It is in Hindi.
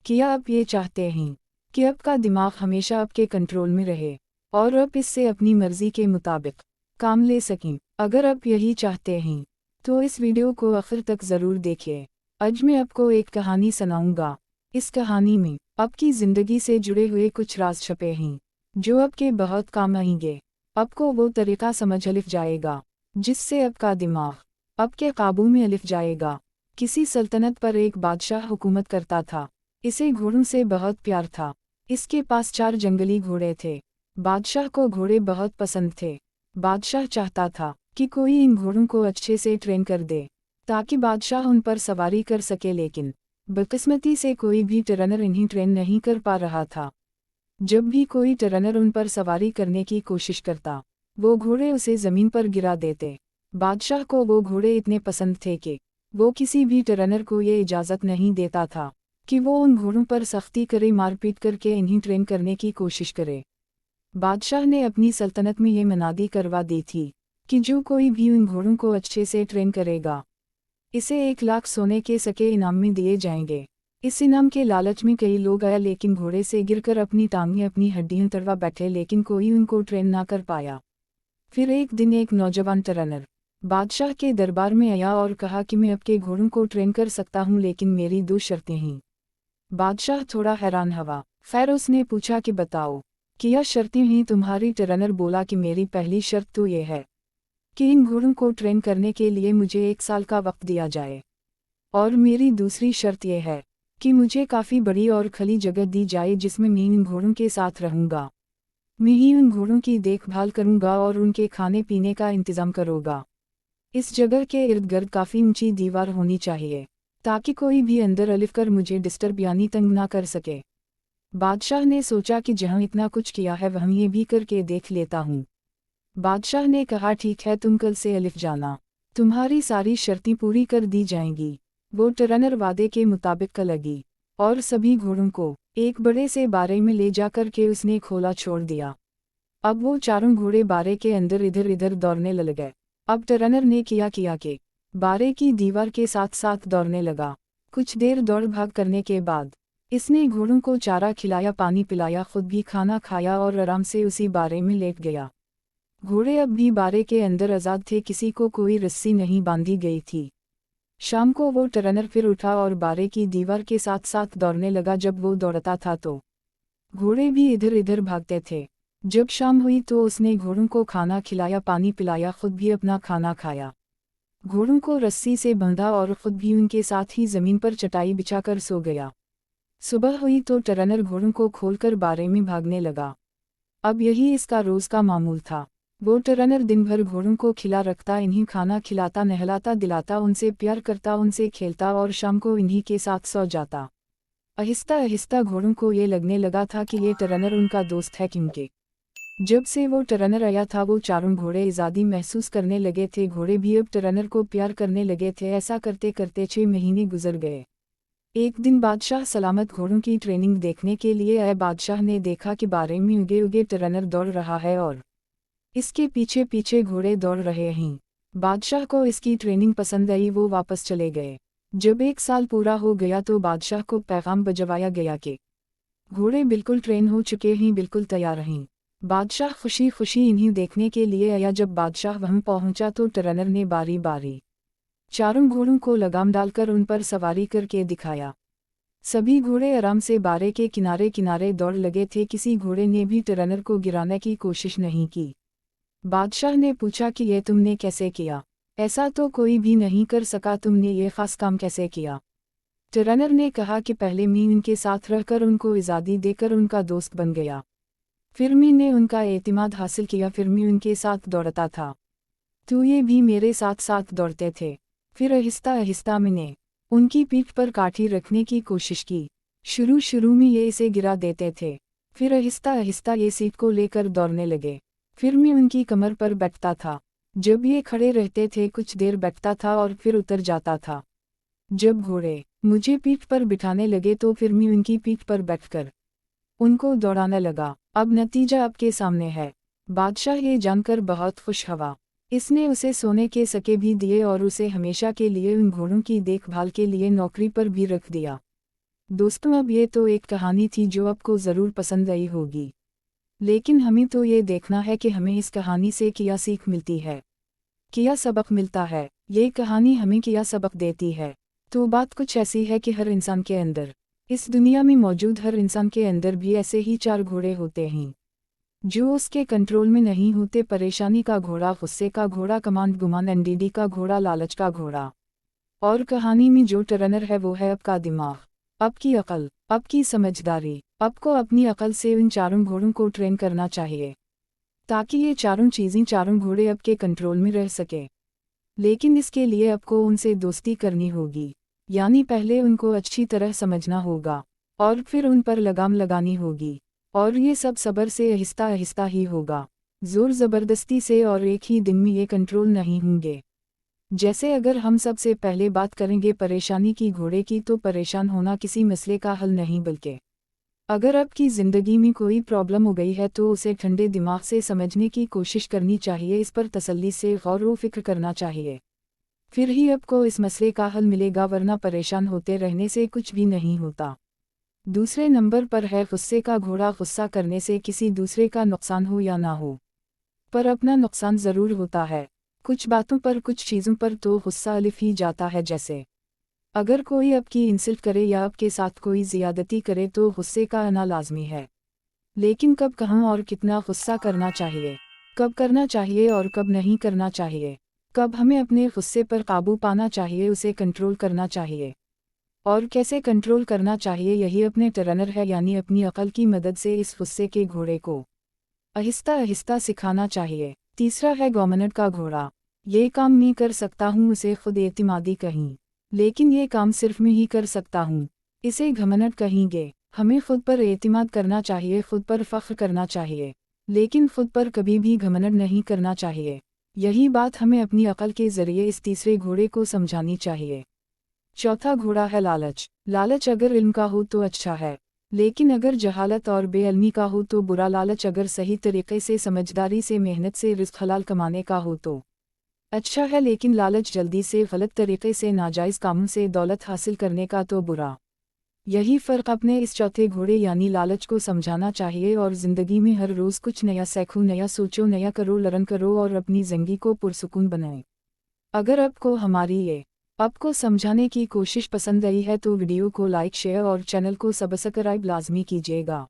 किया आप ये चाहते हैं कि आपका दिमाग हमेशा आपके कंट्रोल में रहे और आप इससे अपनी मर्जी के मुताबिक काम ले सकें। अगर आप यही चाहते हैं तो इस वीडियो को आखिर तक ज़रूर देखिए। आज मैं आपको एक कहानी सुनाऊंगा। इस कहानी में आपकी ज़िंदगी से जुड़े हुए कुछ राज छुपे हैं जो आपके बहुत काम आएंगे। आपको वो तरीक़ा समझ लिख जाएगा जिससे आपका दिमाग आपके काबू में लिख जाएगा। किसी सल्तनत पर एक बादशाह हुकूमत करता था। इसे घोड़ों से बहुत प्यार था। इसके पास 4 जंगली घोड़े थे। बादशाह को घोड़े बहुत पसंद थे। बादशाह चाहता था कि कोई इन घोड़ों को अच्छे से ट्रेन कर दे ताकि बादशाह उन पर सवारी कर सके, लेकिन बदकिस्मती से कोई भी ट्रेनर इन्हें ट्रेन नहीं कर पा रहा था। जब भी कोई ट्रेनर उन पर सवारी करने की कोशिश करता, वो घोड़े उसे ज़मीन पर गिरा देते। बादशाह को वो घोड़े इतने पसंद थे कि वो किसी भी ट्रेनर को ये इजाज़त नहीं देता था कि वो उन घोड़ों पर सख्ती करे, मारपीट करके इन्हें ट्रेन करने की कोशिश करे। बादशाह ने अपनी सल्तनत में ये मनादी करवा दी थी कि जो कोई भी उन घोड़ों को अच्छे से ट्रेन करेगा, इसे 1 लाख सोने के सिक्के इनाम में दिए जाएंगे। इस इनाम के लालच में कई लोग आए, लेकिन घोड़े से गिरकर अपनी टांगें अपनी हड्डियां तड़वा बैठे, लेकिन कोई उनको ट्रेन ना कर पाया। फिर एक दिन एक नौजवान ट्रेनर बादशाह के दरबार में आया और कहा कि मैं आपके घोड़ों को ट्रेन कर सकता हूँ, लेकिन मेरी 2 शर्तें हैं। बादशाह थोड़ा हैरान हुआ। फिर उसने पूछा कि बताओ क्या शर्तें हैं तुम्हारी। ट्रेनर बोला कि मेरी पहली शर्त तो ये है कि इन घोड़ों को ट्रेन करने के लिए मुझे 1 साल का वक्त दिया जाए, और मेरी दूसरी शर्त यह है कि मुझे काफ़ी बड़ी और खुली जगह दी जाए जिसमें मैं इन घोड़ों के साथ रहूँगा। मैं ही उन घोड़ों की देखभाल करूँगा और उनके खाने पीने का इंतज़ाम करूँगा। इस जगह के इर्द गिर्द काफ़ी ऊंची दीवार होनी चाहिए ताकि कोई भी अंदर अलिफ कर मुझे डिस्टर्ब यानी तंग ना कर सके। बादशाह ने सोचा कि जहाँ इतना कुछ किया है वहाँ ये भी करके देख लेता हूँ। बादशाह ने कहा ठीक है, तुम कल से अलिफ जाना, तुम्हारी सारी शर्तें पूरी कर दी जाएंगी। वो ट्रेनर वादे के मुताबिक लगी और सभी घोड़ों को एक बड़े से बारे में ले जाकर के उसने खोला छोड़ दिया। अब वो चारों घोड़े बारे के अंदर इधर इधर दौड़ने लगे। अब ट्रेनर ने किया कि बारे की दीवार के साथ साथ दौड़ने लगा। कुछ देर दौड़ भाग करने के बाद इसने घोड़ों को चारा खिलाया, पानी पिलाया, खुद भी खाना खाया और आराम से उसी बारे में लेट गया। घोड़े अब भी बारे के अंदर आज़ाद थे, किसी को कोई रस्सी नहीं बांधी गई थी। शाम को वो ट्रेनर फिर उठा और बारे की दीवार के साथ साथ दौड़ने लगा। जब वो दौड़ता था तो घोड़े भी इधर इधर भागते थे। जब शाम हुई तो उसने घोड़ों को खाना खिलाया, पानी पिलाया, खुद भी अपना खाना खाया। घोड़ों को रस्सी से बंधा और खुद भी उनके साथ ही ज़मीन पर चटाई बिछाकर सो गया। सुबह हुई तो ट्रेनर घोड़ों को खोलकर बारे में भागने लगा। अब यही इसका रोज़ का मामूल था। वो ट्रेनर दिन भर घोड़ों को खिला रखता, इन्हीं खाना खिलाता, नहलाता, दिलाता, उनसे प्यार करता, उनसे खेलता और शाम को इन्हीं के साथ सो जाता। आहिस्ता आहिस्ता घोड़ों को ये लगने लगा था कि ये ट्रेनर उनका दोस्त है, क्योंकि जब से वो ट्रेनर आया था वो चारों घोड़े आज़ादी महसूस करने लगे थे। घोड़े भी अब ट्रेनर को प्यार करने लगे थे। ऐसा करते करते 6 महीने गुजर गए। एक दिन बादशाह सलामत घोड़ों की ट्रेनिंग देखने के लिए आए। बादशाह ने देखा कि बारे में उगे उगे ट्रेनर दौड़ रहा है और इसके पीछे पीछे घोड़े दौड़ रहे हैं। बादशाह को इसकी ट्रेनिंग पसंद आई, वो वापस चले गए। जब 1 साल पूरा हो गया तो बादशाह को पैगाम भिजवाया गया कि घोड़े बिल्कुल ट्रेन हो चुके हैं, बिल्कुल तैयार हैं। बादशाह खुशी खुशी इन्हें देखने के लिए आया। जब बादशाह वहां पहुंचा तो ट्रेनर ने बारी बारी चारों घोड़ों को लगाम डालकर उन पर सवारी करके दिखाया। सभी घोड़े आराम से बारे के किनारे किनारे दौड़ लगे थे। किसी घोड़े ने भी ट्रेनर को गिराने की कोशिश नहीं की। बादशाह ने पूछा कि यह तुमने कैसे किया? ऐसा तो कोई भी नहीं कर सका, तुमने ये खास काम कैसे किया? ट्रेनर ने कहा कि पहले मैं उनके साथ रहकर उनको आज़ादी देकर उनका दोस्त बन गया। फिर मैंने उनका एतमाद हासिल किया, फिर मैं उनके साथ दौड़ता था तो ये भी मेरे साथ साथ दौड़ते थे। फिर आहिस्ता आहिस्ता मैंने उनकी पीठ पर काठी रखने की कोशिश की। शुरू में ये इसे गिरा देते थे, फिर आहिस्ता आहिस्ता ये सीट को लेकर दौड़ने लगे। फिर मैं उनकी कमर पर बैठता था। जब ये खड़े रहते थे कुछ देर बैठता था और फिर उतर जाता था। जब घोड़े मुझे पीठ पर बिठाने लगे तो फिर मैं उनकी पीठ पर बैठकर उनको दौड़ाने लगा। अब नतीजा आपके सामने है। बादशाह ये जानकर बहुत खुश हुआ। इसने उसे सोने के सिक्के भी दिए और उसे हमेशा के लिए उन घोड़ों की देखभाल के लिए नौकरी पर भी रख दिया। दोस्तों, अब ये तो एक कहानी थी जो आपको ज़रूर पसंद आई होगी, लेकिन हमें तो ये देखना है कि हमें इस कहानी से क्या सीख मिलती है, क्या सबक मिलता है। ये कहानी हमें क्या सबक देती है? तो बात कुछ ऐसी है कि हर इंसान के अंदर, इस दुनिया में मौजूद हर इंसान के अंदर भी ऐसे ही 4 घोड़े होते हैं जो उसके कंट्रोल में नहीं होते। परेशानी का घोड़ा, गुस्से का घोड़ा, कमांड गुमान, एनडीडी का घोड़ा, लालच का घोड़ा। और कहानी में जो टर्नर है वो है आपका दिमाग, आपकी अकल, आपकी समझदारी। आपको अपनी अकल से इन चारों घोड़ों को ट्रेन करना चाहिए ताकि ये चारों चीज़ें, चारों घोड़े आपके कंट्रोल में रह सके। लेकिन इसके लिए आपको उनसे दोस्ती करनी होगी, यानी पहले उनको अच्छी तरह समझना होगा और फिर उन पर लगाम लगानी होगी। और ये सब सब्र से आहिस्ता आहिस्ता ही होगा, जोर ज़बरदस्ती से और एक ही दिन में ये कंट्रोल नहीं होंगे। जैसे अगर हम सबसे पहले बात करेंगे परेशानी की घोड़े की, तो परेशान होना किसी मसले का हल नहीं, बल्कि अगर आपकी ज़िंदगी में कोई प्रॉब्लम हो गई है तो उसे ठंडे दिमाग से समझने की कोशिश करनी चाहिए, इस पर तसल्ली से गौर व फिक्र करना चाहिए। फिर ही आपको इस मसले का हल मिलेगा, वरना परेशान होते रहने से कुछ भी नहीं होता। दूसरे नंबर पर है गुस्से का घोड़ा। गुस्सा करने से किसी दूसरे का नुकसान हो या ना हो, पर अपना नुकसान ज़रूर होता है। कुछ बातों पर, कुछ चीज़ों पर तो गुस्सा अलिफ ही जाता है। जैसे अगर कोई आपकी इंसल्ट करे या आपके साथ कोई ज़ियादती करे तो गुस्से का आना लाजमी है। लेकिन कब, कहाँ और कितना गुस्सा करना चाहिए, कब करना चाहिए और कब नहीं करना चाहिए, कब हमें अपने गुस्से पर काबू पाना चाहिए, उसे कंट्रोल करना चाहिए और कैसे कंट्रोल करना चाहिए, यही अपने टर्नर है, यानी अपनी अकल की मदद से इस गुस्से के घोड़े को आहिस्ता आहिस्ता सिखाना चाहिए। तीसरा है डोमिनेंट का घोड़ा। ये काम मैं कर सकता हूँ, उसे खुद एतिमादी कहीं, लेकिन ये काम सिर्फ मैं ही कर सकता हूँ, इसे घमंड कहेंगे। हमें खुद पर एतिमाद करना चाहिए, खुद पर फख्र करना चाहिए, लेकिन खुद पर कभी भी घमंड नहीं करना चाहिए। यही बात हमें अपनी अकल के ज़रिए इस तीसरे घोड़े को समझानी चाहिए। चौथा घोड़ा है लालच। लालच अगर इल्म का हो तो अच्छा है, लेकिन अगर जहालत और बेइल्मी का हो तो बुरा। लालच अगर सही तरीके से, समझदारी से, मेहनत से रिज़्क़ हलाल कमाने का हो तो अच्छा है, लेकिन लालच जल्दी से, गलत तरीके से, नाजायज़ कामों से दौलत हासिल करने का तो बुरा। यही फ़र्क अपने इस चौथे घोड़े यानी लालच को समझाना चाहिए और ज़िंदगी में हर रोज़ कुछ नया सीखो, नया सोचो, नया करो, लर्न करो और अपनी ज़िंदगी को पुरसुकून बनाएं। अगर आपको हमारी ये आपको समझाने की कोशिश पसंद आई है तो वीडियो को लाइक, शेयर और चैनल को सब्सक्राइब लाजमी कीजिएगा।